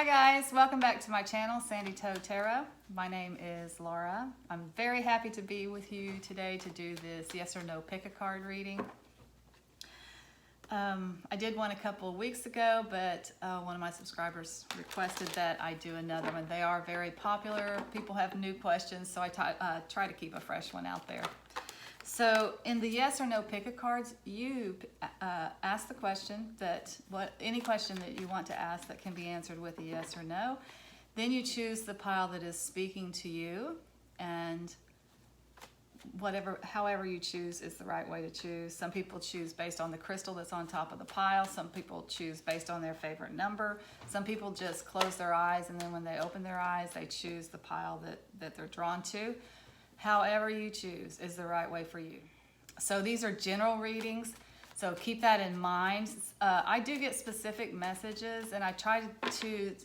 Hi guys, welcome back to my channel, Sandy Toe Tierra. My name is Laura. I'm very happy to be with you today to do this yes or no pick a card reading. I did one a couple of weeks ago, but one of my subscribers requested that I do another one. They are very popular. People have new questions, so I try to keep a fresh one out there. So in the yes or no pick a cards, you ask the question any question that you want to ask that can be answered with a yes or no. Then you choose the pile that is speaking to you, and however you choose is the right way to choose. Some people choose based on the crystal that's on top of the pile. Some people choose based on their favorite number. Some people just close their eyes, and then when they open their eyes, they choose the pile that they're drawn to. However you choose is the right way for you. So these are general readings, so keep that in mind. I do get specific messages, and I try to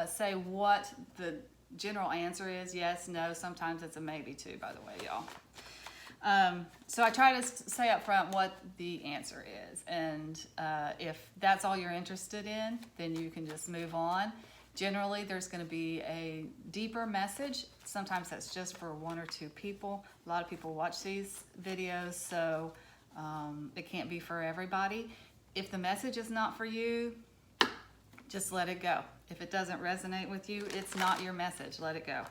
say what the general answer is, yes, no. Sometimes it's a maybe too, by the way, y'all. So I try to say up front what the answer is, and if that's all you're interested in, then you can just move on. Generally, there's going to be a deeper message. Sometimes that's just for one or two people. A lot of people watch these videos, so it can't be for everybody. If the message is not for you, just let it go. If it doesn't resonate with you, it's not your message. Let it go.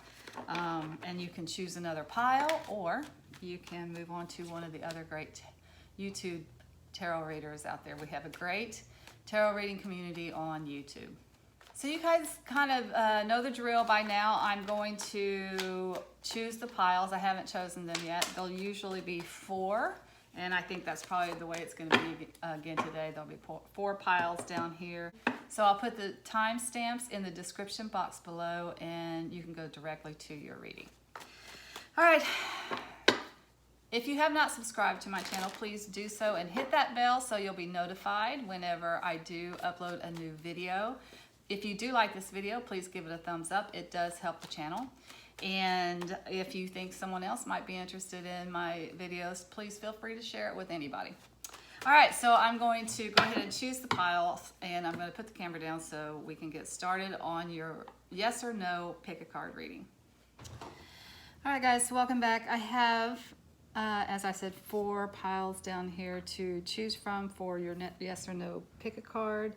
And you can choose another pile, or you can move on to one of the other great YouTube tarot readers out there. We have a great tarot reading community on YouTube. So you guys kind of know the drill by now. I'm going to choose the piles. I haven't chosen them yet. There'll usually be 4, and I think that's probably the way it's going to be again today. There'll be 4 piles down here. So I'll put the timestamps in the description box below, and you can go directly to your reading. All right. If you have not subscribed to my channel, please do so and hit that bell so you'll be notified whenever I do upload a new video. If you do like this video, please give it a thumbs up. It does help the channel. And if you think someone else might be interested in my videos, please feel free to share it with anybody. All right, so I'm going to go ahead and choose the pile, and I'm going to put the camera down so we can get started on your yes or no pick a card reading. All right, guys, so welcome back. I have, as I said, 4 piles down here to choose from for your yes or no pick a card.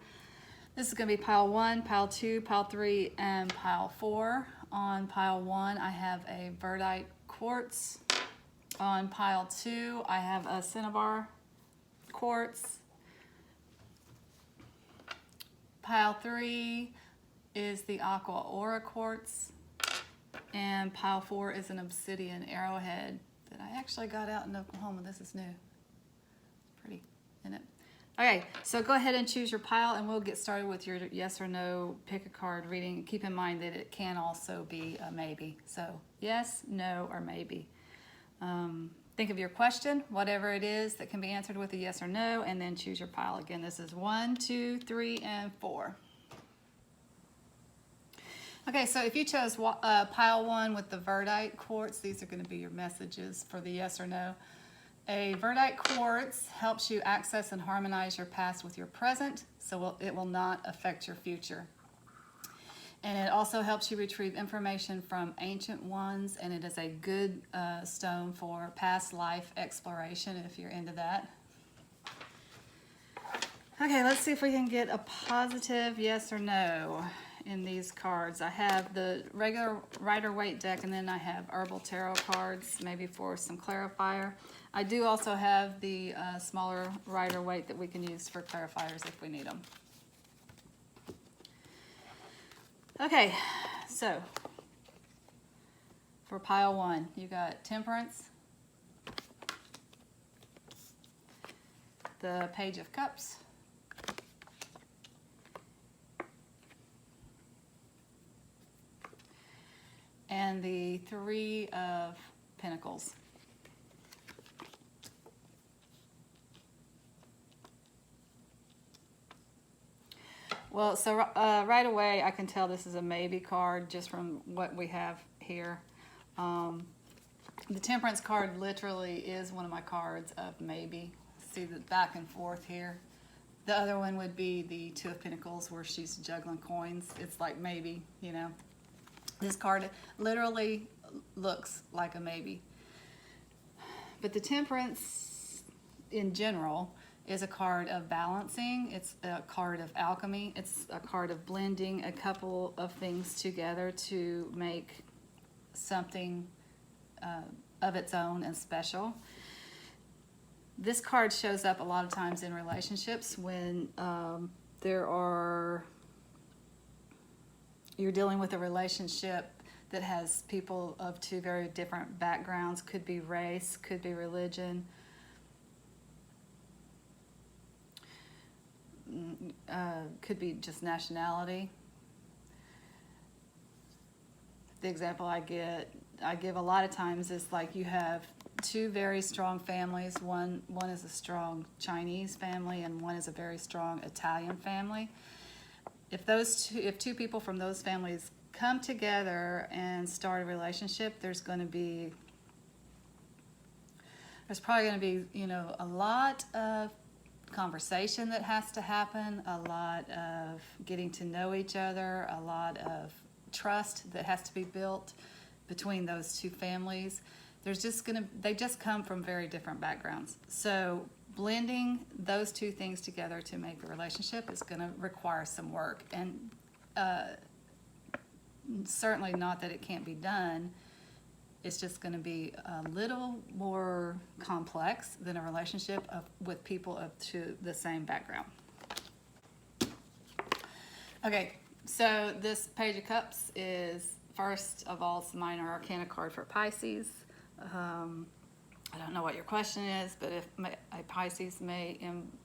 This is going to be pile 1, pile 2, pile 3, and pile 4. On pile 1, I have a Verdite quartz. On pile 2, I have a cinnabar quartz. Pile 3 is the aqua aura quartz. And pile 4 is an obsidian arrowhead that I actually got out in Oklahoma. This is new. It's pretty, isn't it? Okay, so go ahead and choose your pile, and we'll get started with your yes or no pick a card reading. Keep in mind that it can also be a maybe. So yes, no, or maybe. Think of your question, whatever it is that can be answered with a yes or no, and then choose your pile. Again, this is 1, 2, 3, and 4. Okay, so if you chose pile 1 with the Verdite quartz, these are going to be your messages for the yes or no. A Verdite quartz helps you access and harmonize your past with your present, so it will not affect your future. And it also helps you retrieve information from ancient ones, and it is a good stone for past life exploration if you're into that. Okay, let's see if we can get a positive yes or no in these cards. I have the regular Rider-Waite deck, and then I have Herbal tarot cards, maybe for some clarifier. I do also have the smaller Rider-Waite that we can use for clarifiers if we need them. Okay, so for pile 1, you got Temperance, the Page of Cups, and the 3 of Pentacles. Well, so right away I can tell this is a maybe card just from what we have here. The Temperance card literally is one of my cards of maybe. See the back and forth here. The other one would be the Two of Pentacles, where she's juggling coins. It's like maybe, you know. This card literally looks like a maybe. But the Temperance, in general, is a card of balancing. It's a card of alchemy. It's a card of blending a couple of things together to make something of its own and special. This card shows up a lot of times in relationships when you're dealing with a relationship that has people of two very different backgrounds. Could be race, could be religion, could be just nationality. The example I give a lot of times is like you have two very strong families. One is a strong Chinese family and one is a very strong Italian family. If two people from those families come together and start a relationship, there's probably going to be, you know, a lot of conversation that has to happen, a lot of getting to know each other, a lot of trust that has to be built between those two families. They just come from very different backgrounds. So blending those two things together to make a relationship is going to require some work. And certainly not that it can't be done. It's just going to be a little more complex than a relationship with people of the same background. Okay, so this Page of Cups is, first of all, it's the Minor Arcana card for Pisces. I don't know what your question is, but if a Pisces may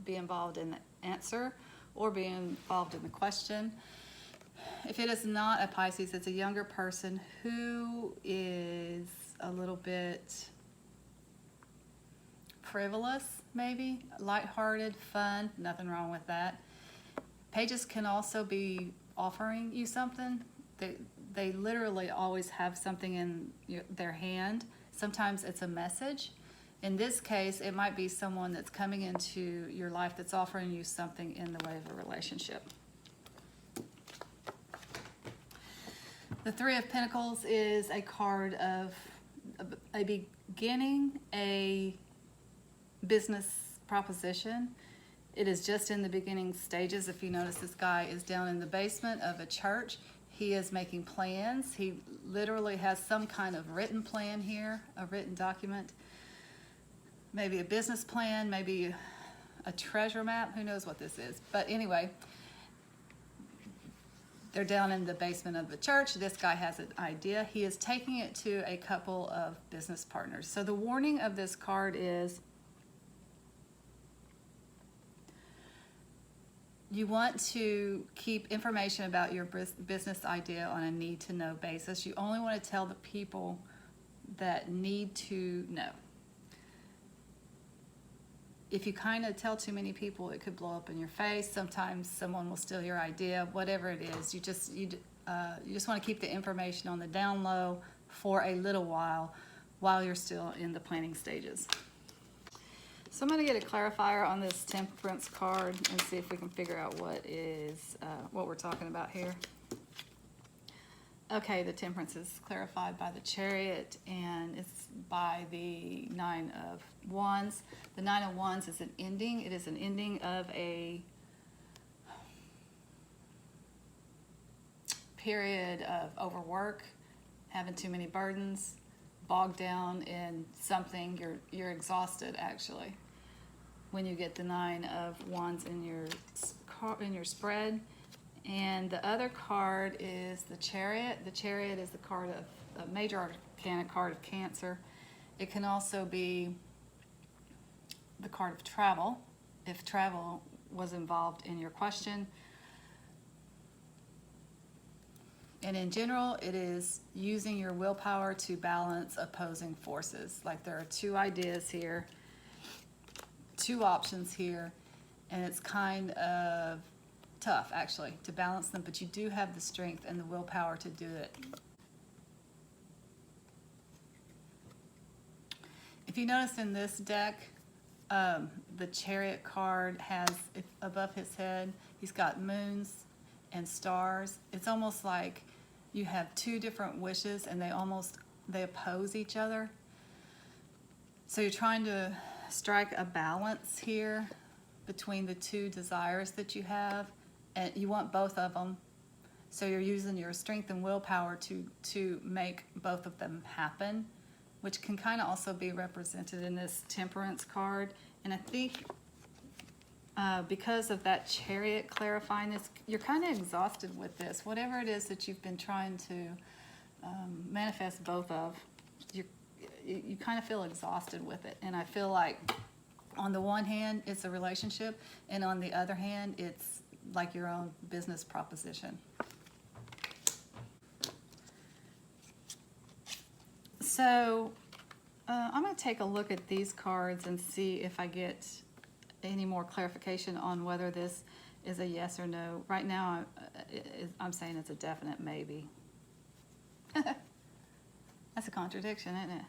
be involved in the answer or be involved in the question. If it is not a Pisces, it's a younger person who is a little bit frivolous, maybe, lighthearted, fun, nothing wrong with that. Pages can also be offering you something. They literally always have something in their hand. Sometimes it's a message. In this case, it might be someone that's coming into your life that's offering you something in the way of a relationship. The Three of Pentacles is a card of a beginning, a business proposition. It is just in the beginning stages. If you notice, this guy is down in the basement of a church. He is making plans. He literally has some kind of written plan here, a written document. Maybe a business plan, maybe a treasure map. Who knows what this is? But anyway, they're down in the basement of the church. This guy has an idea. He is taking it to a couple of business partners. So the warning of this card is you want to keep information about your business idea on a need-to-know basis. You only want to tell the people that need to know. If you kind of tell too many people, it could blow up in your face. Sometimes someone will steal your idea. Whatever it is, you just want to keep the information on the down low for a little while you're still in the planning stages. So I'm going to get a clarifier on this Temperance card and see if we can figure out what we're talking about here. Okay, the Temperance is clarified by the Chariot, and it's by the Nine of Wands. The Nine of Wands is an ending. It is an ending of a period of overwork, having too many burdens, bogged down in something. You're exhausted, actually, when you get the Nine of Wands in your spread. And the other card is the Chariot. The Chariot is the card of a major arcana card of Cancer. It can also be the card of travel, if travel was involved in your question. And in general, it is using your willpower to balance opposing forces. Like there are two ideas here, two options here, and it's kind of tough, actually, to balance them, but you do have the strength and the willpower to do it. If you notice in this deck, the Chariot card has, above his head, he's got moons and stars. It's almost like you have two different wishes and they oppose each other. So you're trying to strike a balance here between the two desires that you have, and you want both of them. So you're using your strength and willpower to make both of them happen, which can kind of also be represented in this Temperance card. And I think because of that Chariot clarifying this, you're kind of exhausted with this. Whatever it is that you've been trying to manifest both of, you kind of feel exhausted with it. And I feel like on the one hand, it's a relationship, and on the other hand, it's like your own business proposition. So I'm going to take a look at these cards and see if I get any more clarification on whether this is a yes or no. Right now, I'm saying it's a definite maybe. That's a contradiction, isn't it?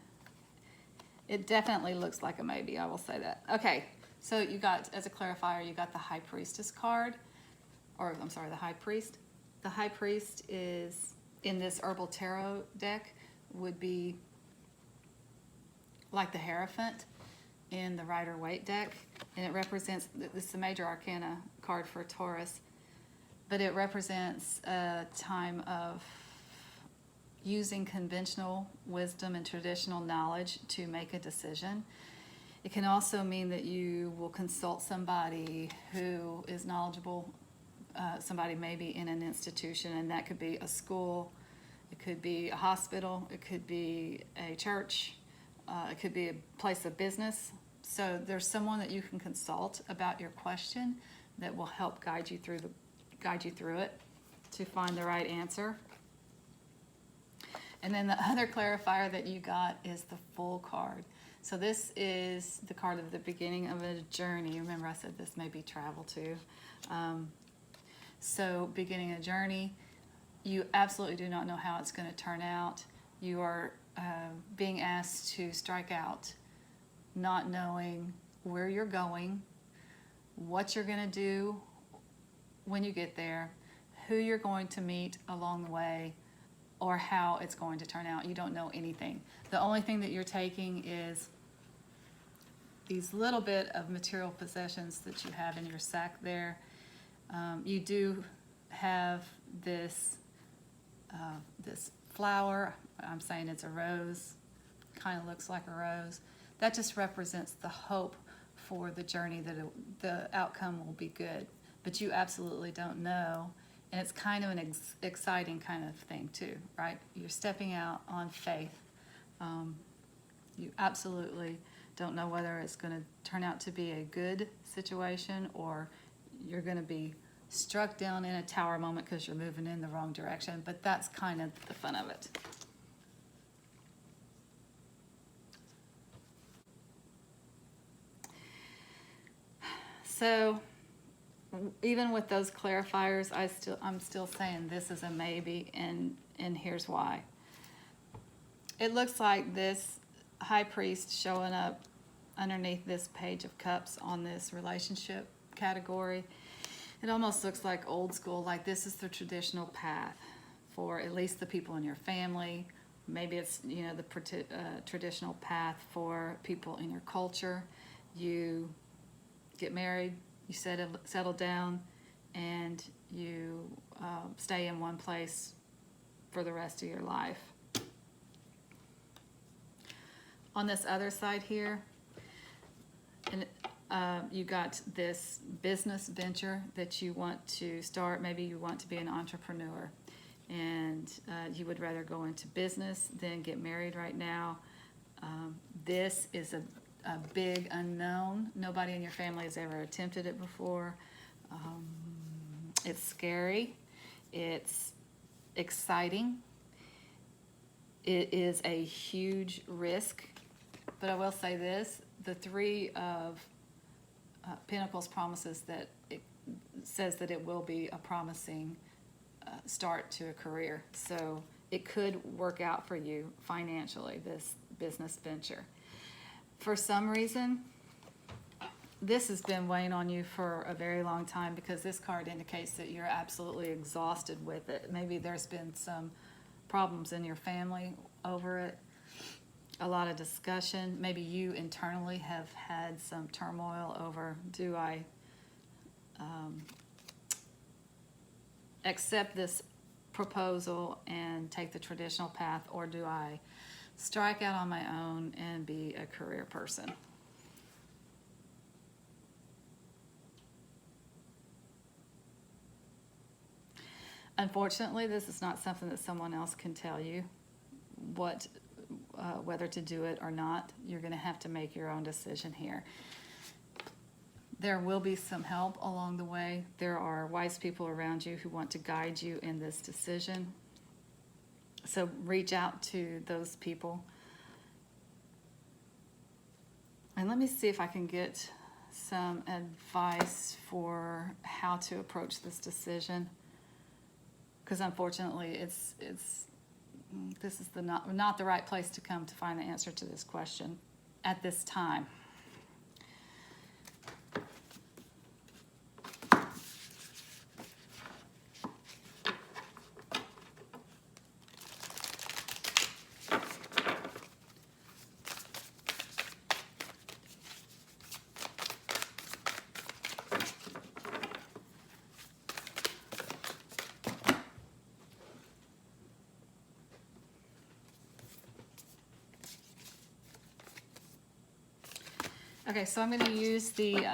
It definitely looks like a maybe, I will say that. Okay, so you got, as a clarifier, you got the High Priestess card, or I'm sorry, the High Priest. The High Priest is, in this Herbal Tarot deck, would be like the Hierophant in the Rider-Waite deck, and it represents, this is the Major Arcana card for Taurus, but it represents a time of using conventional wisdom and traditional knowledge to make a decision. It can also mean that you will consult somebody who is knowledgeable, somebody maybe in an institution, and that could be a school, it could be a hospital, it could be a church, it could be a place of business. So there's someone that you can consult about your question that will help guide you through it to find the right answer. And then the other clarifier that you got is the Fool card. So this is the card of the beginning of a journey. Remember I said this may be travel too. So beginning a journey, you absolutely do not know how it's going to turn out. You are being asked to strike out, not knowing where you're going, what you're going to do when you get there, who you're going to meet along the way, or how it's going to turn out. You don't know anything. The only thing that you're taking is these little bit of material possessions that you have in your sack there. You do have this flower. I'm saying it's a rose. Kind of looks like a rose. That just represents the hope for the journey that the outcome will be good. But you absolutely don't know. And it's kind of an exciting kind of thing too, right? You're stepping out on faith. You absolutely don't know whether it's going to turn out to be a good situation or you're going to be struck down in a tower moment because you're moving in the wrong direction. But that's kind of the fun of it. So even with those clarifiers, I'm still saying this is a maybe, and here's why. It looks like this High Priest showing up underneath this Page of Cups on this relationship category. It almost looks like old school, like this is the traditional path for at least the people in your family. Maybe it's, the traditional path for people in your culture. You get married, you settle down, and you stay in one place for the rest of your life. On this other side here, and you got this business venture that you want to start. Maybe you want to be an entrepreneur, and you would rather go into business than get married right now. This is a big unknown. Nobody in your family has ever attempted it before. It's scary. It's exciting. It is a huge risk. But I will say this, the Three of Pentacles promises that it says that it will be a promising start to a career. So it could work out for you financially, this business venture. For some reason, this has been weighing on you for a very long time, because this card indicates that you're absolutely exhausted with it. Maybe there's been some problems in your family over it, a lot of discussion. Maybe you internally have had some turmoil over, do I accept this proposal and take the traditional path, or do I strike out on my own and be a career person? Unfortunately, this is not something that someone else can tell you whether to do it or not. You're going to have to make your own decision here. There will be some help along the way. There are wise people around you who want to guide you in this decision. So reach out to those people. And let me see if I can get some advice for how to approach this decision. Because unfortunately, this is not the right place to come to find the answer to this question at this time. Okay, so I'm going to use the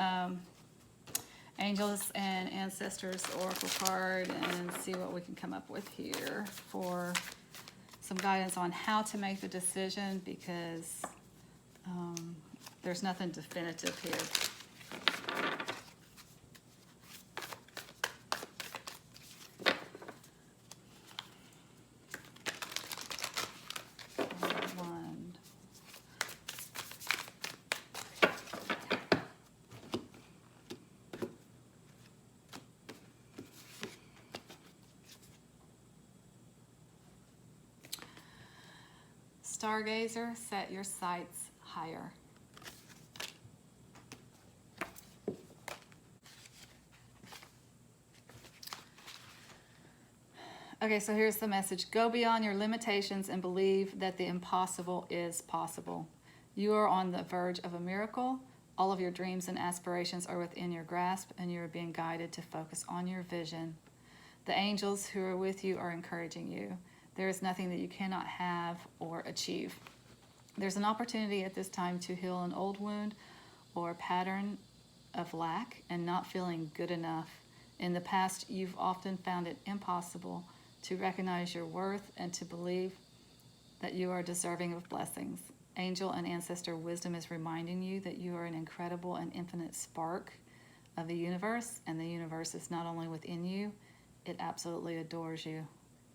Angels and Ancestors Oracle card and see what we can come up with here for some guidance on how to make the decision, because there's nothing definitive here. Stargazer, set your sights higher. Okay, so here's the message. Go beyond your limitations and believe that the impossible is possible. You are on the verge of a miracle. All of your dreams and aspirations are within your grasp, and you are being guided to focus on your vision. The angels who are with you are encouraging you. There is nothing that you cannot have or achieve. There's an opportunity at this time to heal an old wound or pattern of lack and not feeling good enough. In the past, you've often found it impossible to recognize your worth and to believe that you are deserving of blessings. Angel and ancestor wisdom is reminding you that you are an incredible and infinite spark of the universe, and the universe is not only within you, it absolutely adores you.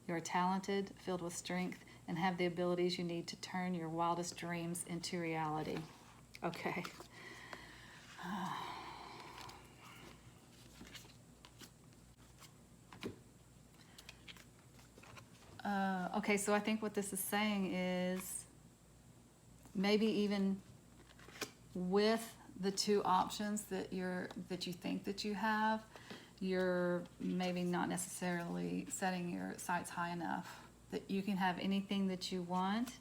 You are talented, filled with strength, and have the abilities you need to turn your wildest dreams into reality. Okay. Okay, so I think what this is saying is maybe even with the two options that you think that you have, you're maybe not necessarily setting your sights high enough that you can have anything that you want.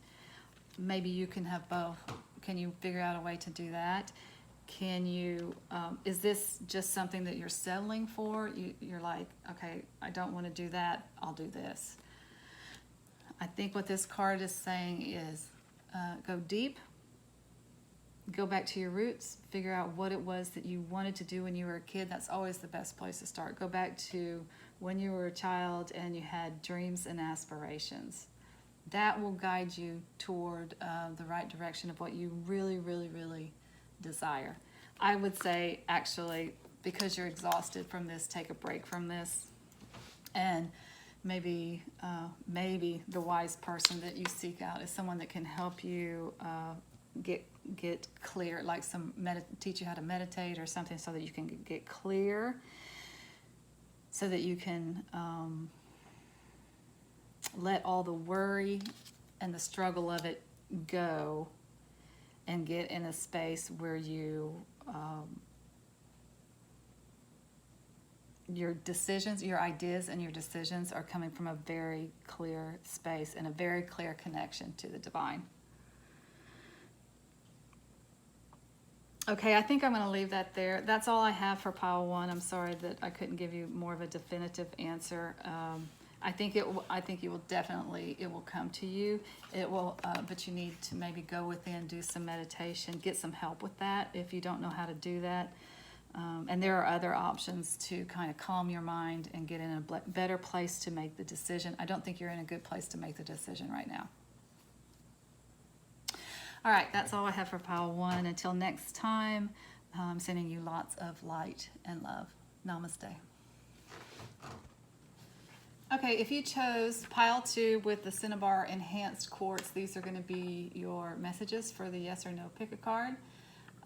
Maybe you can have both. Can you figure out a way to do that? Can you, is this just something that you're settling for? You're like, okay, I don't want to do that, I'll do this. I think what this card is saying is go deep, go back to your roots, figure out what it was that you wanted to do when you were a kid. That's always the best place to start. Go back to when you were a child and you had dreams and aspirations. That will guide you toward the right direction of what you really, really, really desire. I would say, actually, because you're exhausted from this, take a break from this, and maybe the wise person that you seek out is someone that can help you get clear, like teach you how to meditate or something, so that you can get clear, so that you can let all the worry and the struggle of it go and get in a space where you your decisions, your ideas and your decisions are coming from a very clear space and a very clear connection to the divine. Okay, I think I'm going to leave that there. That's all I have for pile 1. I'm sorry that I couldn't give you more of a definitive answer. I think you will definitely, it will come to you. It will, but you need to maybe go within, do some meditation, get some help with that if you don't know how to do that. And there are other options to kind of calm your mind and get in a better place to make the decision. I don't think you're in a good place to make the decision right now. All right, that's all I have for pile 1. Until next time, I'm sending you lots of light and love. Namaste. Okay, if you chose pile 2 with the Cinnabar Enhanced Quartz, these are going to be your messages for the yes or no pick a card.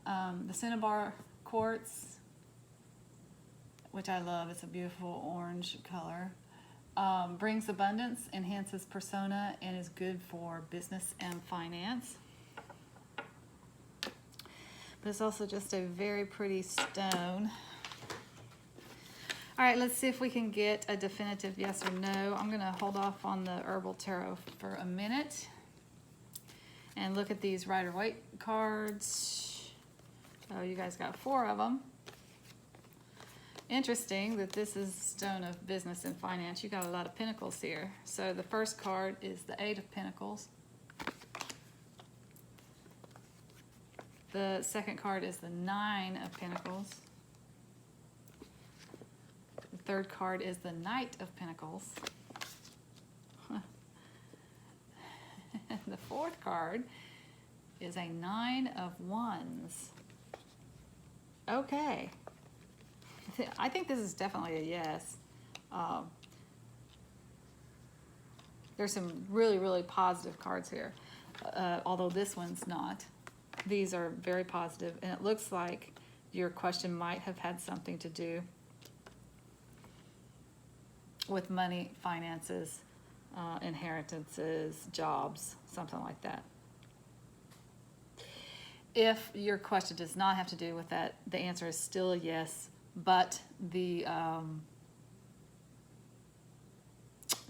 The Cinnabar Quartz, which I love, it's a beautiful orange color, brings abundance, enhances persona, and is good for business and finance. But it's also just a very pretty stone. All right, let's see if we can get a definitive yes or no. I'm going to hold off on the Herbal Tarot for a minute and look at these Rider-Waite cards. Oh, you guys got 4 of them. Interesting that this is Stone of Business and Finance. You got a lot of pentacles here. So the first card is the 8 of Pentacles. The second card is the 9 of Pentacles. The third card is the Knight of Pentacles. The fourth card is a 9 of Wands. Okay. I think this is definitely a yes. There's some really, really positive cards here, although this one's not. These are very positive, and it looks like your question might have had something to do with money, finances, inheritances, jobs, something like that. If your question does not have to do with that, the answer is still a yes, but the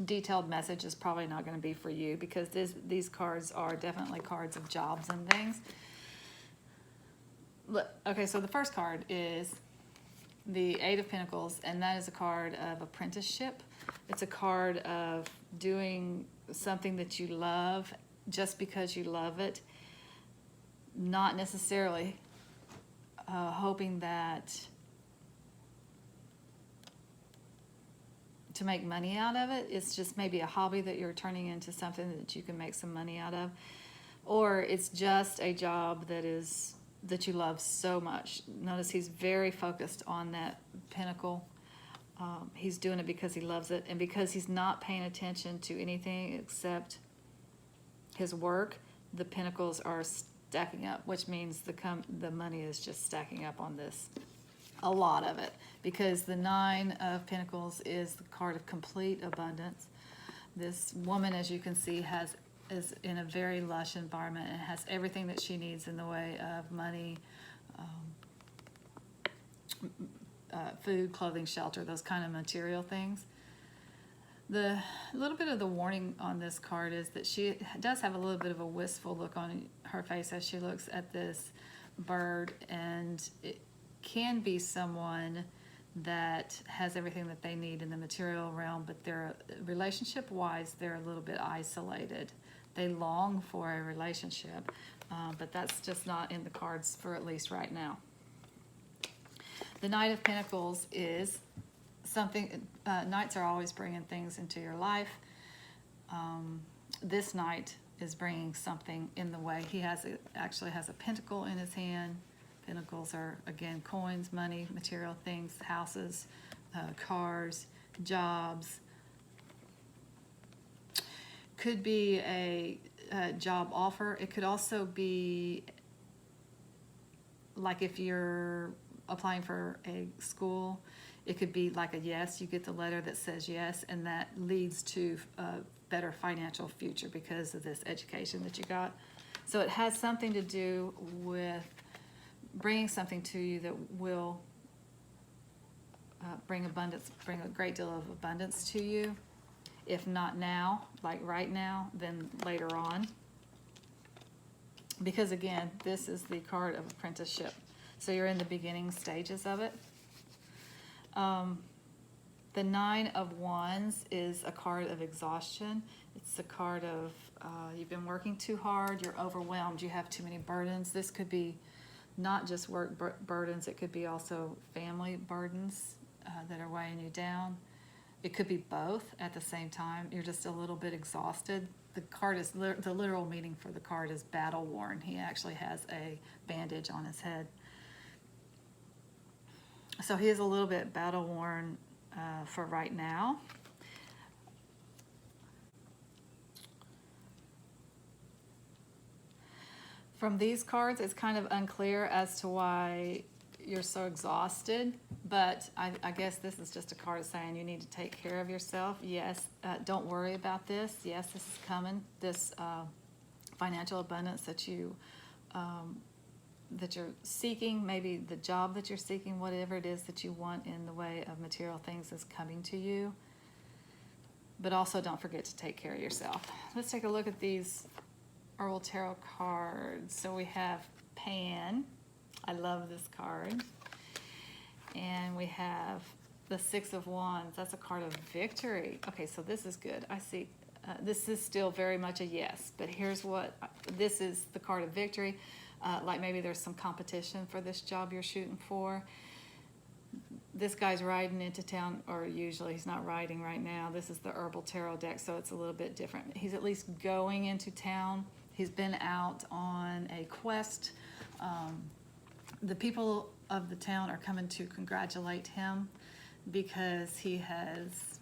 detailed message is probably not going to be for you, because these cards are definitely cards of jobs and things. Okay, so the first card is the 8 of Pentacles, and that is a card of apprenticeship. It's a card of doing something that you love just because you love it, not necessarily hoping that to make money out of it. It's just maybe a hobby that you're turning into something that you can make some money out of, or it's just a job that you love so much. Notice he's very focused on that pentacle. He's doing it because he loves it, and because he's not paying attention to anything except his work, the pentacles are stacking up, which means the money is just stacking up on this. A lot of it, because the 9 of Pentacles is the card of complete abundance. This woman, as you can see, is in a very lush environment and has everything that she needs in the way of money, food, clothing, shelter, those kind of material things. The little bit of the warning on this card is that she does have a little bit of a wistful look on her face as she looks at this bird, and it can be someone that has everything that they need in the material realm, but they're relationship-wise, they're a little bit isolated. They long for a relationship, but that's just not in the cards for at least right now. The Knight of Pentacles is something, knights are always bringing things into your life. This knight is bringing something in the way. He actually has a pentacle in his hand. Pentacles are, again, coins, money, material things, houses, cars, jobs. Could be a job offer. It could also be like if you're applying for a school, it could be like a yes. You get the letter that says yes, and that leads to a better financial future because of this education that you got. So it has something to do with bringing something to you that will bring a great deal of abundance to you. If not now, like right now, then later on. Because again, this is the card of apprenticeship. So you're in the beginning stages of it. The Nine of Wands is a card of exhaustion. It's a card of you've been working too hard, you're overwhelmed, you have too many burdens. This could be not just work burdens, it could be also family burdens that are weighing you down. It could be both at the same time. You're just a little bit exhausted. The card is, the literal meaning for the card is battle worn. He actually has a bandage on his head. So he is a little bit battle worn for right now. From these cards, it's kind of unclear as to why you're so exhausted, but I guess this is just a card saying you need to take care of yourself. Yes, don't worry about this. Yes, this is coming. This financial abundance that you're seeking, maybe the job that you're seeking, whatever it is that you want in the way of material things is coming to you. But also don't forget to take care of yourself. Let's take a look at these Herbal Tarot cards. So we have Pan. I love this card. And we have the Six of Wands. That's a card of victory. Okay, so this is good. I see. This is still very much a yes, but here's what, this is the card of victory. Like maybe there's some competition for this job you're shooting for. This guy's riding into town, or usually he's not riding right now. This is the Herbal Tarot deck, so it's a little bit different. He's at least going into town. He's been out on a quest. The people of the town are coming to congratulate him because he has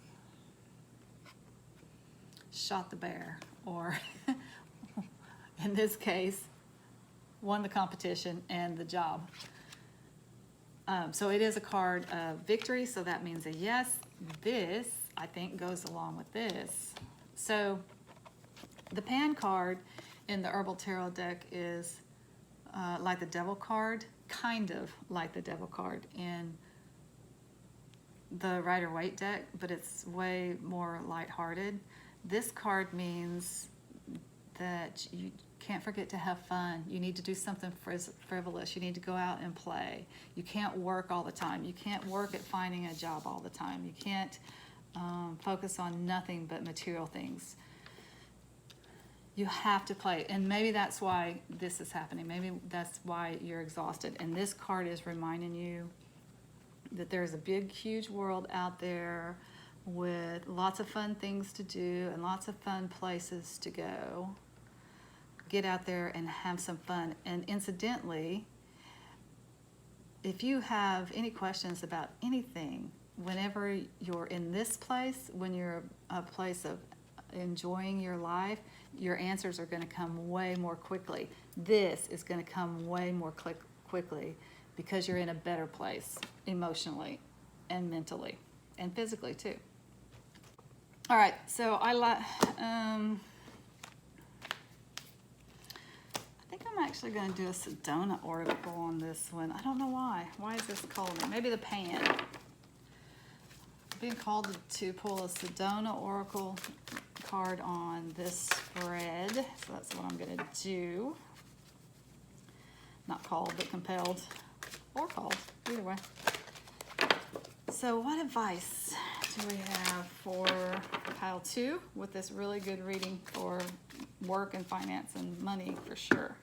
shot the bear, or in this case, won the competition and the job. So it is a card of victory, so that means a yes. This, I think, goes along with this. So the Pan card in the Herbal Tarot deck is like the Devil card, kind of like the Devil card in the Rider-Waite deck, but it's way more lighthearted. This card means that you can't forget to have fun. You need to do something frivolous. You need to go out and play. You can't work all the time. You can't work at finding a job all the time. You can't focus on nothing but material things. You have to play, and maybe that's why this is happening. Maybe that's why you're exhausted. And this card is reminding you that there's a big, huge world out there with lots of fun things to do and lots of fun places to go. Get out there and have some fun. And incidentally, if you have any questions about anything, whenever you're in this place, when you're a place of enjoying your life, your answers are going to come way more quickly. This is going to come way more quickly because you're in a better place emotionally and mentally and physically too. All right, so I think I'm actually going to do a Sedona oracle on this one. I don't know why. Why is this calling me? Maybe the Pan. I'm being called to pull a Sedona oracle card on this spread, so that's what I'm going to do. Not called, but compelled, or called, either way. So what advice do we have for pile 2 with this really good reading for work and finance and money for sure?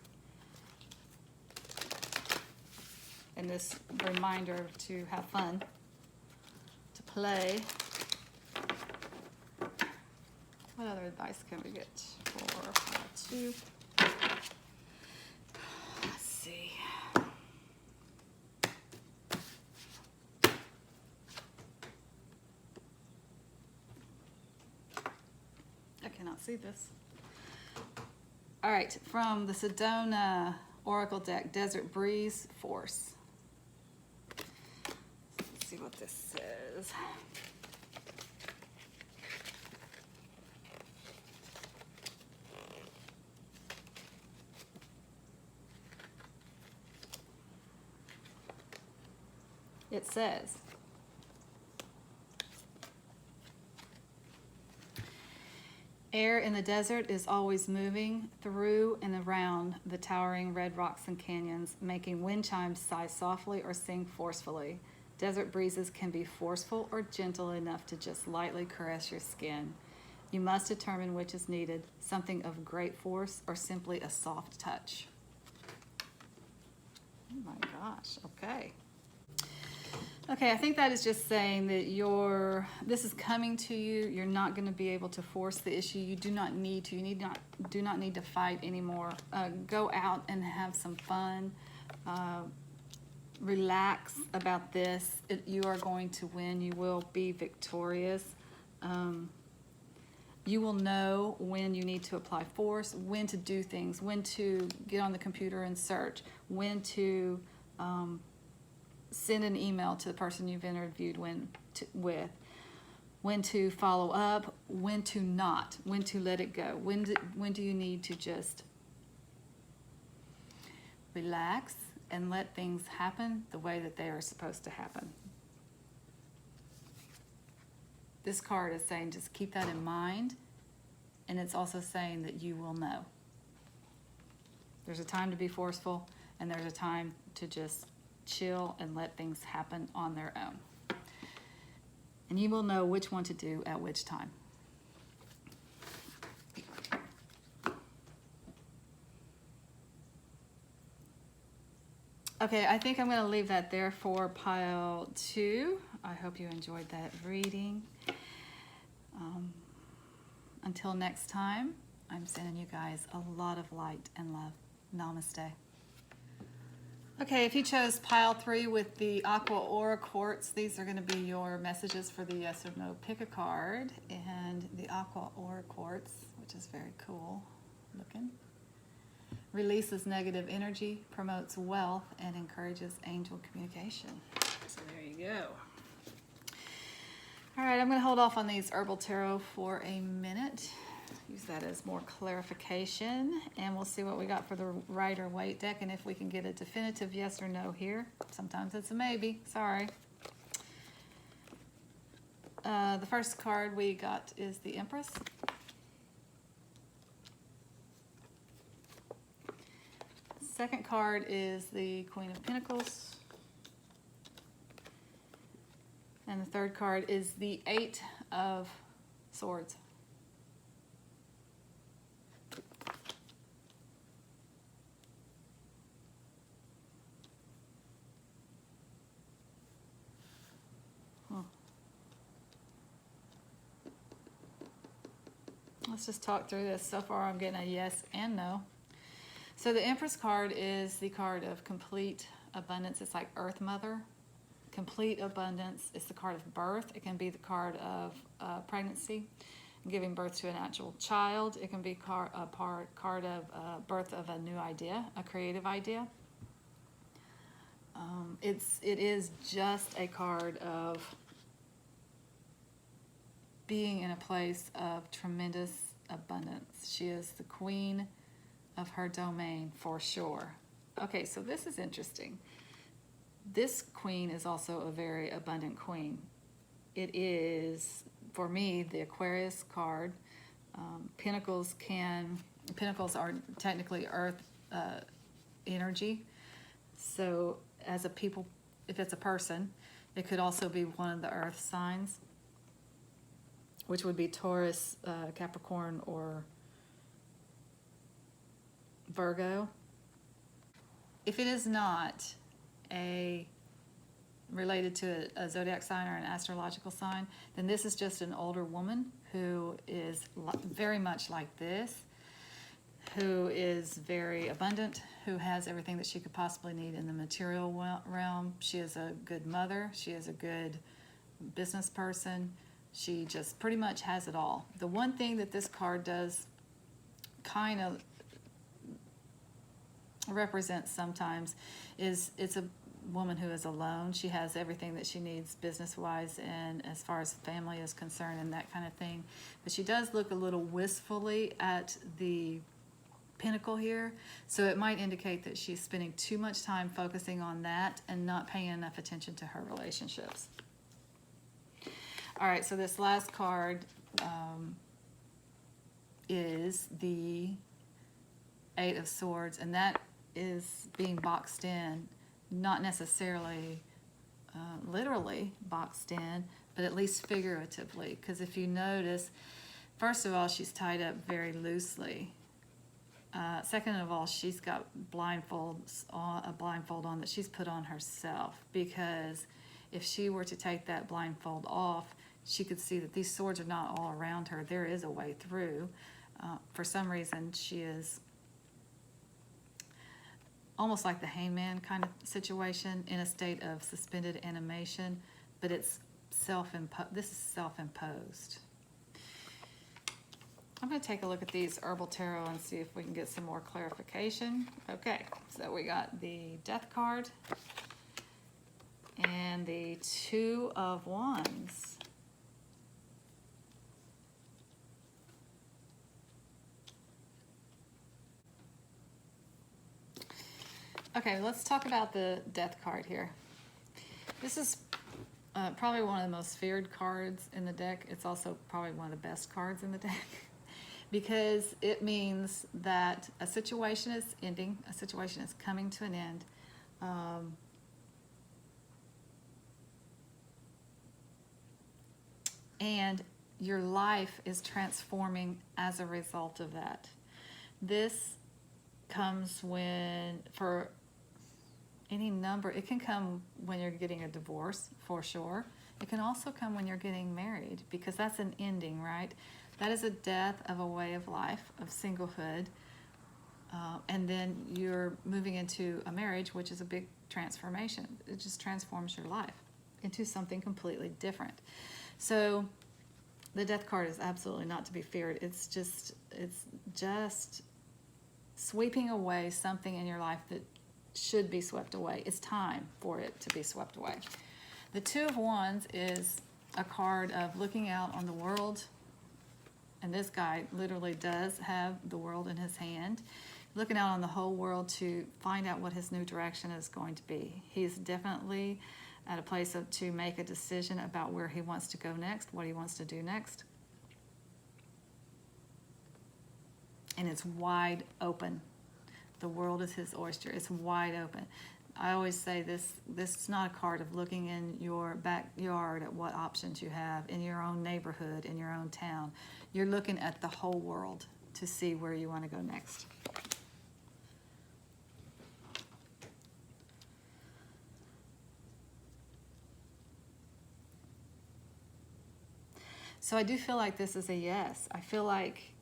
And this reminder to have fun, to play. What other advice can we get for pile 2? Let's see. I cannot see this. All right, from the Sedona Oracle deck, Desert Breeze Force. Let's see what this says. It says, Air in the desert is always moving through and around the towering red rocks and canyons, making wind chimes sigh softly or sing forcefully. Desert breezes can be forceful or gentle enough to just lightly caress your skin. You must determine which is needed, something of great force or simply a soft touch. Oh my gosh, okay. Okay, I think that is just saying that this is coming to you. You're not going to be able to force the issue. You do not need to. Do not need to fight anymore. Go out and have some fun. Relax about this. You are going to win. You will be victorious. You will know when you need to apply force, when to do things, when to get on the computer and search, when to send an email to the person you've interviewed with, when to follow up, when to not, when to let it go, when do you need to just relax and let things happen the way that they are supposed to happen. This card is saying just keep that in mind, and it's also saying that you will know. There's a time to be forceful, and there's a time to just chill and let things happen on their own. And you will know which one to do at which time. Okay, I think I'm going to leave that there for pile 2. I hope you enjoyed that reading. Until next time, I'm sending you guys a lot of light and love. Namaste. Okay, if you chose pile 3 with the Aqua Aura Quartz, these are going to be your messages for the yes or no. Pick a card, and the Aqua Aura Quartz, which is very cool looking, releases negative energy, promotes wealth, and encourages angel communication. So there you go. All right, I'm going to hold off on these Herbal Tarot for a minute. Use that as more clarification, and we'll see what we got for the Rider-Waite deck and if we can get a definitive yes or no here. Sometimes it's a maybe. Sorry. The first card we got is the Empress. Second card is the Queen of Pentacles. And the third card is the Eight of Swords. Let's just talk through this. So far I'm getting a yes and no. So the Empress card is the card of complete abundance. It's like Earth Mother. Complete abundance. It's the card of birth. It can be the card of pregnancy, giving birth to an actual child. It can be card of birth of a new idea, a creative idea. It is just a card of being in a place of tremendous abundance. She is the queen of her domain for sure. Okay, so this is interesting. This queen is also a very abundant queen. It is, for me, the Aquarius card. Pentacles are technically earth energy. So as a people, if it's a person, it could also be one of the earth signs, which would be Taurus, Capricorn, or Virgo. If it is not related to a zodiac sign or an astrological sign, then this is just an older woman who is very much like this, who is very abundant, who has everything that she could possibly need in the material realm. She is a good mother. She is a good business person. She just pretty much has it all. The one thing that this card does kind of represents sometimes is it's a woman who is alone. She has everything that she needs business-wise and as far as family is concerned and that kind of thing. But she does look a little wistfully at the pentacle here, so it might indicate that she's spending too much time focusing on that and not paying enough attention to her relationships. All right, so this last card is the Eight of Swords, and that is being boxed in, not necessarily literally boxed in, but at least figuratively. Because if you notice, first of all, she's tied up very loosely. Second of all, she's got a blindfold on that she's put on herself, because if she were to take that blindfold off, she could see that these swords are not all around her. There is a way through. For some reason, she is almost like the hangman kind of situation, in a state of suspended animation, but it's this is self-imposed. I'm going to take a look at these Herbal Tarot and see if we can get some more clarification. Okay, so we got the Death card and the Two of Wands. Okay, let's talk about the Death card here. This is probably one of the most feared cards in the deck. It's also probably one of the best cards in the deck because it means that a situation is ending, a situation is coming to an end. And your life is transforming as a result of that. This comes when, for any number, it can come when you're getting a divorce, for sure. It can also come when you're getting married, because that's an ending, right? That is a death of a way of life, of singlehood. And then you're moving into a marriage, which is a big transformation. It just transforms your life into something completely different. So the Death card is absolutely not to be feared. It's just sweeping away something in your life that should be swept away. It's time for it to be swept away. The Two of Wands is a card of looking out on the world, and this guy literally does have the world in his hand, looking out on the whole world to find out what his new direction is going to be. He's definitely at a place to make a decision about where he wants to go next, what he wants to do next. And it's wide open. The world is his oyster. It's wide open. I always say this is not a card of looking in your backyard at what options you have, in your own neighborhood, in your own town. You're looking at the whole world to see where you want to go next. So I do feel like this is a yes. I feel like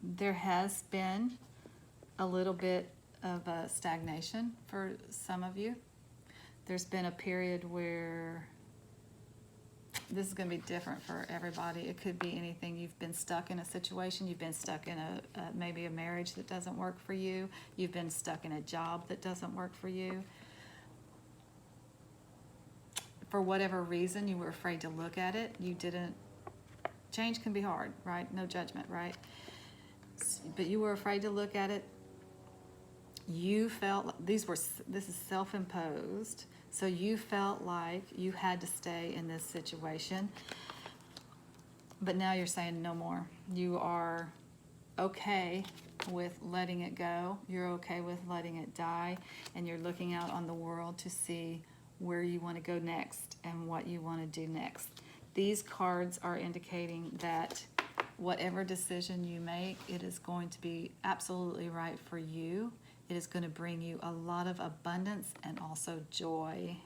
there has been a little bit of a stagnation for some of you. There's been a period where this is going to be different for everybody. It could be anything. You've been stuck in a situation. You've been stuck in maybe a marriage that doesn't work for you. You've been stuck in a job that doesn't work for you. For whatever reason, you were afraid to look at it. You didn't. Change can be hard, right? No judgment, right? But you were afraid to look at it. You felt this is self-imposed, so you felt like you had to stay in this situation. But now you're saying no more. You are okay with letting it go. You're okay with letting it die, and you're looking out on the world to see where you want to go next and what you want to do next. These cards are indicating that whatever decision you make, it is going to be absolutely right for you. It is going to bring you a lot of abundance and also joy.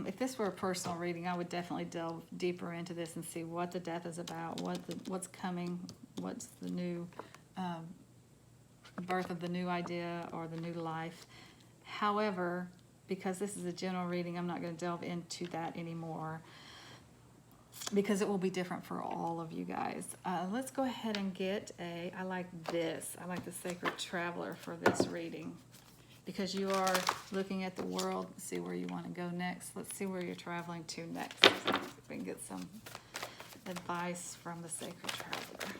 If this were a personal reading, I would definitely delve deeper into this and see what the death is about, what's coming, what's the new birth of the new idea or the new life. However, because this is a general reading, I'm not going to delve into that anymore because it will be different for all of you guys. Let's go ahead and get I like this. I like the Sacred Traveler for this reading because you are looking at the world, see where you want to go next. Let's see where you're traveling to next. See if we can get some advice from the Sacred Traveler.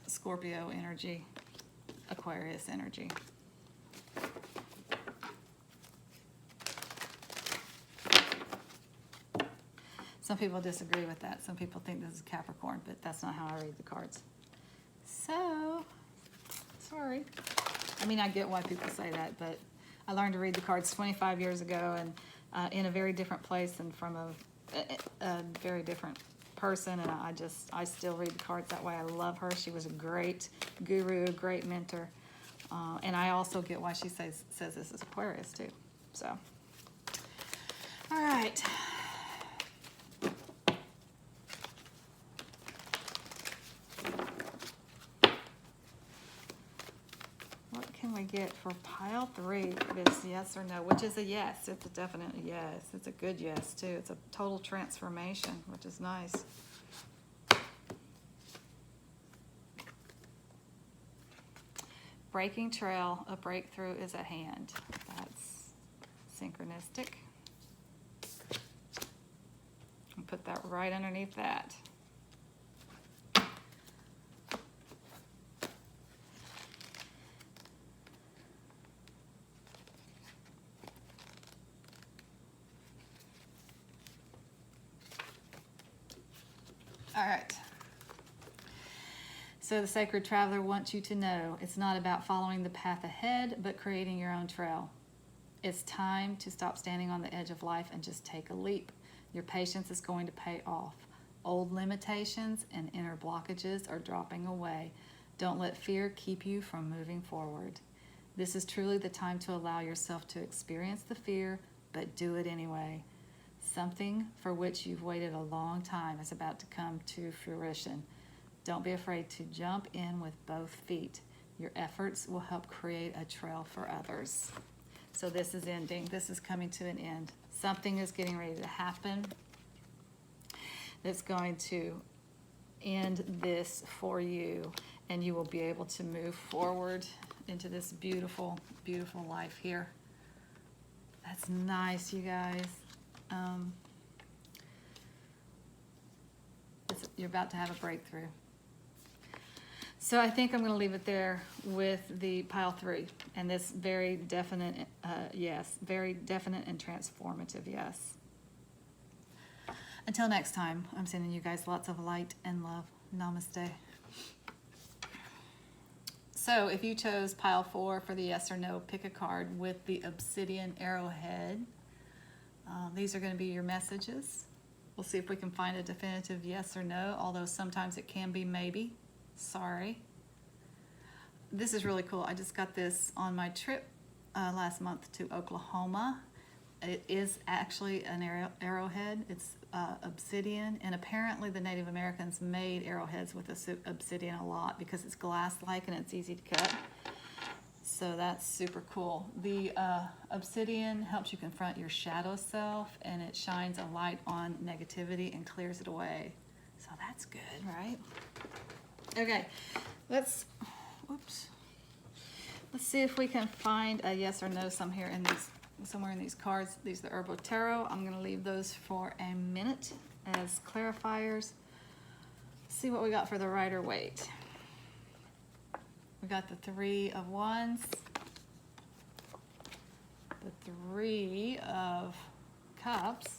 Scorpio energy, Aquarius energy. Some people disagree with that. Some people think this is Capricorn, but that's not how I read the cards. So, sorry. I mean, I get why people say that, but I learned to read the cards 25 years ago, and in a very different place and from a very different person, and I still read the cards that way. I love her. She was a great guru, a great mentor, and I also get why she says this is Aquarius too. So, all right. What can we get for pile 3 for this yes or no, which is a yes. It's a definite yes. It's a good yes too. It's a total transformation, which is nice. Breaking trail, a breakthrough is at hand. That's synchronistic. I'll put that right underneath that. All right. So the Sacred Traveler wants you to know it's not about following the path ahead, but creating your own trail. It's time to stop standing on the edge of life and just take a leap. Your patience is going to pay off. Old limitations and inner blockages are dropping away. Don't let fear keep you from moving forward. This is truly the time to allow yourself to experience the fear, but do it anyway. Something for which you've waited a long time is about to come to fruition. Don't be afraid to jump in with both feet. Your efforts will help create a trail for others. So this is ending. This is coming to an end. Something is getting ready to happen that's going to end this for you, and you will be able to move forward into this beautiful, beautiful life here. That's nice, you guys. You're about to have a breakthrough. So I think I'm going to leave it there with the pile 3 and this very definite yes, very definite and transformative yes. Until next time, I'm sending you guys lots of light and love. Namaste. So if you chose pile 4 for the yes or no, pick a card with the obsidian arrowhead. These are going to be your messages. We'll see if we can find a definitive yes or no, although sometimes it can be maybe. Sorry. This is really cool. I just got this on my trip last month to Oklahoma. It is actually an arrowhead. It's obsidian, and apparently the Native Americans made arrowheads with obsidian a lot because it's glass-like and it's easy to cut. So that's super cool. The obsidian helps you confront your shadow self, and it shines a light on negativity and clears it away. So that's good, right? Okay, let's see if we can find a yes or no somewhere in these cards. These are the Herbal Tarot. I'm going to leave those for a minute as clarifiers. See what we got for the Rider-Waite. We got the 3 of Wands, the 3 of Cups,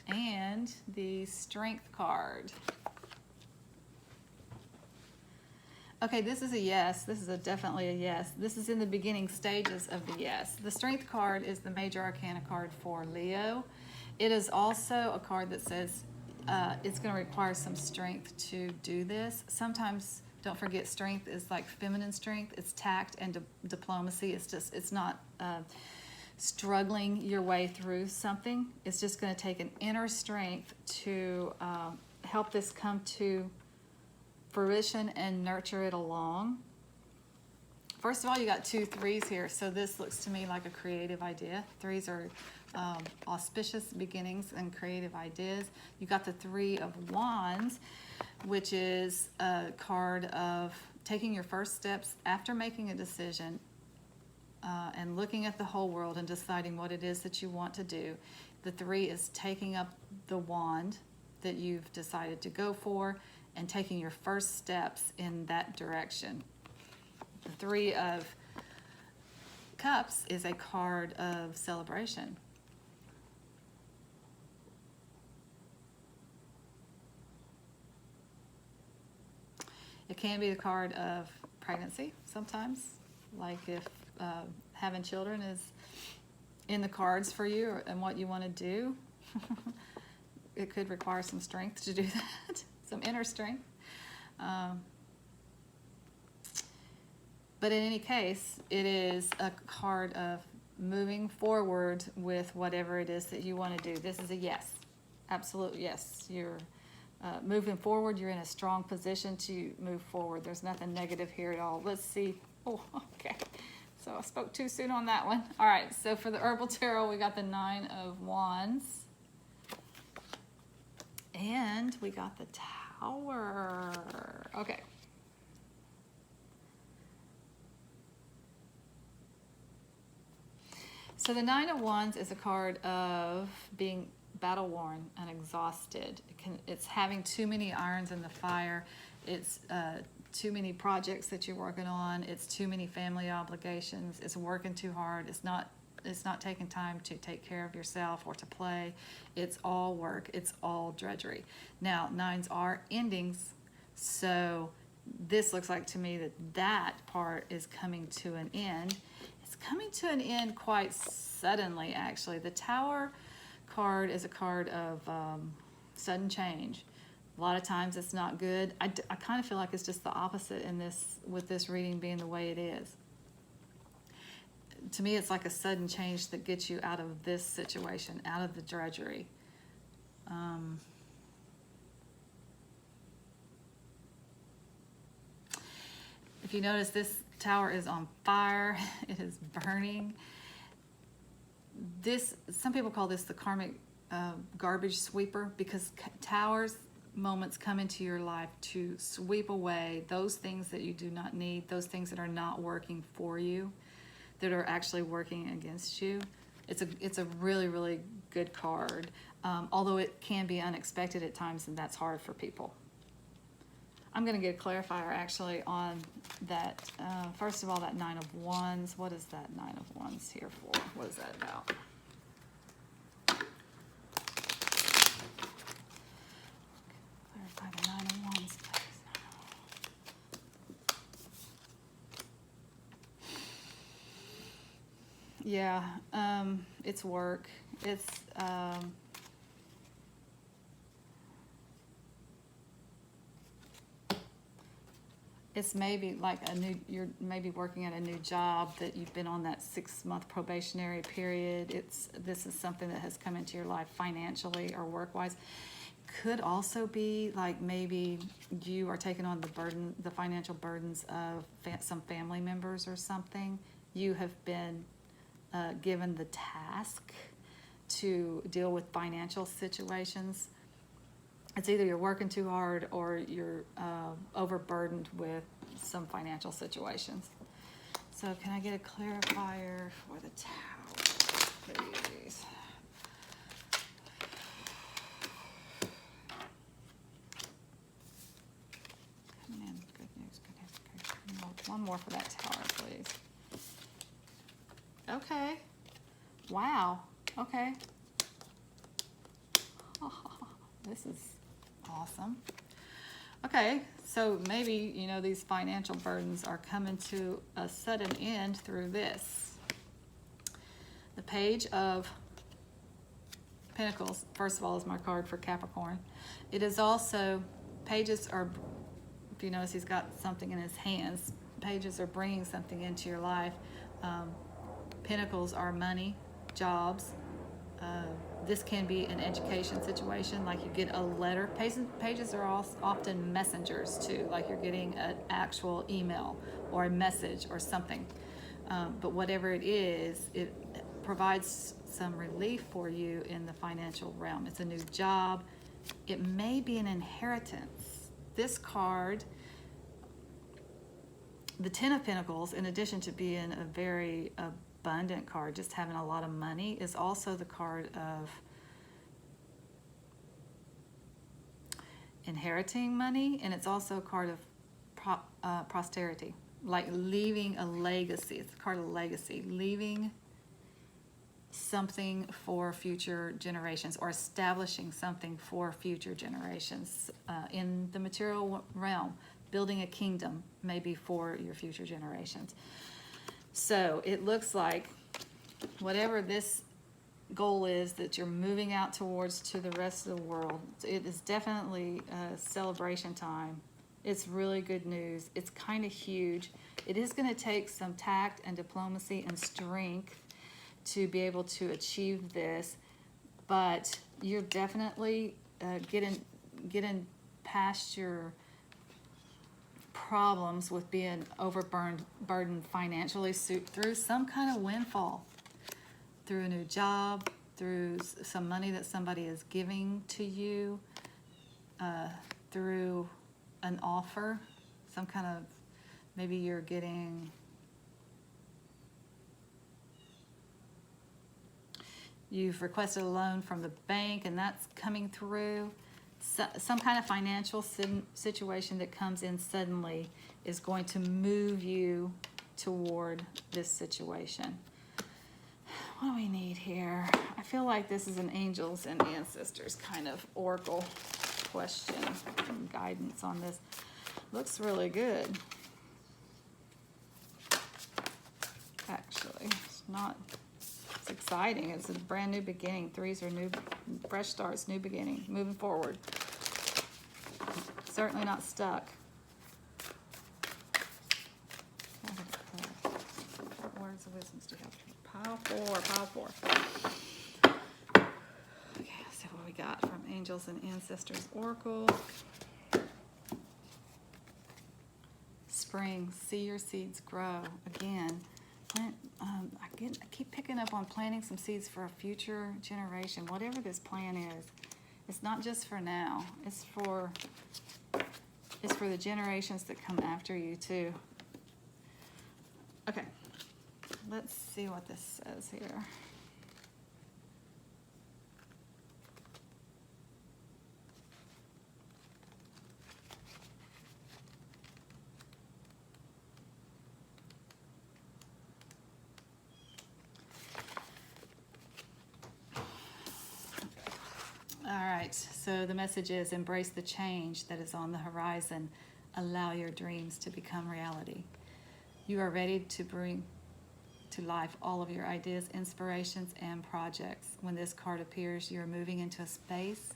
and the Strength card. Okay, this is a yes. This is definitely a yes. This is in the beginning stages of the yes. The Strength card is the Major Arcana card for Leo. It is also a card that says it's going to require some strength to do this. Sometimes, don't forget, strength is like feminine strength. It's tact and diplomacy. It's not struggling your way through something. It's just going to take an inner strength to help this come to fruition and nurture it along. First of all, you got 2 3s here, so this looks to me like a creative idea. 3s are auspicious beginnings and creative ideas. You got the 3 of Wands, which is a card of taking your first steps after making a decision and looking at the whole world and deciding what it is that you want to do. The 3 is taking up the wand that you've decided to go for and taking your first steps in that direction. The Three of Cups is a card of celebration. It can be a card of pregnancy sometimes, like if having children is in the cards for you and what you want to do. It could require some strength to do that, some inner strength. But in any case, it is a card of moving forward with whatever it is that you want to do. This is a yes, absolute yes. You're moving forward. You're in a strong position to move forward. There's nothing negative here at all. Let's see. Oh, okay. So I spoke too soon on that one. All right, so for the Herbal Tarot, we got the Nine of Wands. And we got the Tower. Okay. So the Nine of Wands is a card of being battle-worn and exhausted. It's having too many irons in the fire. It's too many projects that you're working on. It's too many family obligations. It's working too hard. It's not taking time to take care of yourself or to play. It's all work. It's all drudgery. Now, nines are endings, so this looks like to me that part is coming to an end. It's coming to an end quite suddenly, actually. The Tower card is a card of sudden change. A lot of times it's not good. I kind of feel like it's just the opposite in this, with this reading being the way it is. To me, it's like a sudden change that gets you out of this situation, out of the drudgery. If you notice, this tower is on fire. It is burning. Some people call this the karmic garbage sweeper, because towers moments come into your life to sweep away those things that you do not need, those things that are not working for you, that are actually working against you. It's a really, really good card, although it can be unexpected at times, and that's hard for people. I'm going to get a clarifier actually on that. First of all, that Nine of Wands. What is that Nine of Wands here for? What is that about? Clarify the Nine of Wands, please. Yeah, it's work. It's maybe like you're maybe working at a new job that you've been on that 6-month probationary period. This is something that has come into your life financially or work-wise. Could also be like maybe you are taking on the financial burdens of some family members or something. You have been given the task to deal with financial situations. It's either you're working too hard or you're overburdened with some financial situations. So can I get a clarifier for the Tower, please? Come in. Good news, good news, good news. One more for that Tower, please. Okay. Wow. Okay. This is awesome. Okay, so maybe, these financial burdens are coming to a sudden end through this. The Page of Pentacles, first of all, is my card for Capricorn. It is also, pages are, if you notice, he's got something in his hands. Pages are bringing something into your life. Pentacles are money, jobs. This can be an education situation, like you get a letter. Pages are often messengers too, like you're getting an actual email or a message or something. But whatever it is, it provides some relief for you in the financial realm. It's a new job. It may be an inheritance. This card, the Ten of Pentacles, in addition to being a very abundant card, just having a lot of money, is also the card of inheriting money, and it's also a card of posterity, like leaving a legacy. It's a card of legacy, leaving something for future generations, or establishing something for future generations in the material realm. Building a kingdom maybe for your future generations. So it looks like whatever this goal is that you're moving out towards to the rest of the world, it is definitely a celebration time. It's really good news. It's kind of huge. It is going to take some tact and diplomacy and strength to be able to achieve this, but you're definitely getting past your problems with being burdened financially through some kind of windfall, through a new job, through some money that somebody is giving to you, through an offer, some kind of, maybe you're getting, you've requested a loan from the bank and that's coming through. Some kind of financial situation that comes in suddenly is going to move you toward this situation. What do we need here? I feel like this is an angels and ancestors kind of oracle question and guidance on this. Looks really good. Actually, it's not. It's exciting. It's a brand new beginning. Threes are new, fresh starts, new beginning, moving forward. Certainly not stuck. What words of wisdom do you have? Pile four. Okay, let's see what we got from Angels and Ancestors Oracle. Spring, see your seeds grow. Again, I keep picking up on planting some seeds for a future generation. Whatever this plan is, it's not just for now. It's for the generations that come after you too. Okay, let's see what this says here. All right, so the message is embrace the change that is on the horizon. Allow your dreams to become reality. You are ready to bring to life all of your ideas, inspirations, and projects. When this card appears, you're moving into a space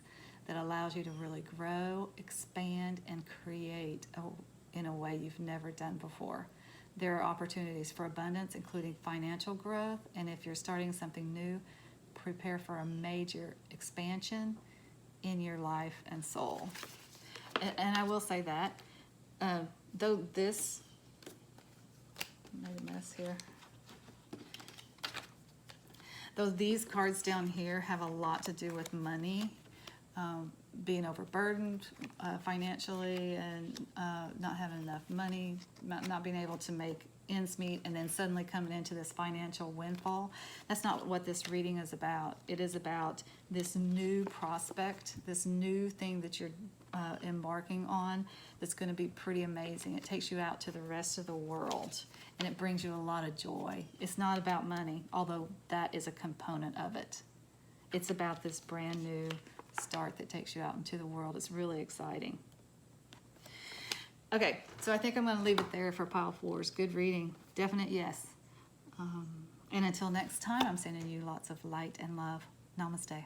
that allows you to really grow, expand, and create in a way you've never done before. There are opportunities for abundance, including financial growth, and if you're starting something new, prepare for a major expansion in your life and soul. And I will say that, though this, I made a mess here. Though these cards down here have a lot to do with money, being overburdened financially and not having enough money, not being able to make ends meet, and then suddenly coming into this financial windfall. That's not what this reading is about. It is about this new prospect, this new thing that you're embarking on that's going to be pretty amazing. It takes you out to the rest of the world and it brings you a lot of joy. It's not about money, although that is a component of it. It's about this brand new start that takes you out into the world. It's really exciting. Okay, so I think I'm going to leave it there for pile fours. Good reading. Definite yes. And until next time, I'm sending you lots of light and love. Namaste.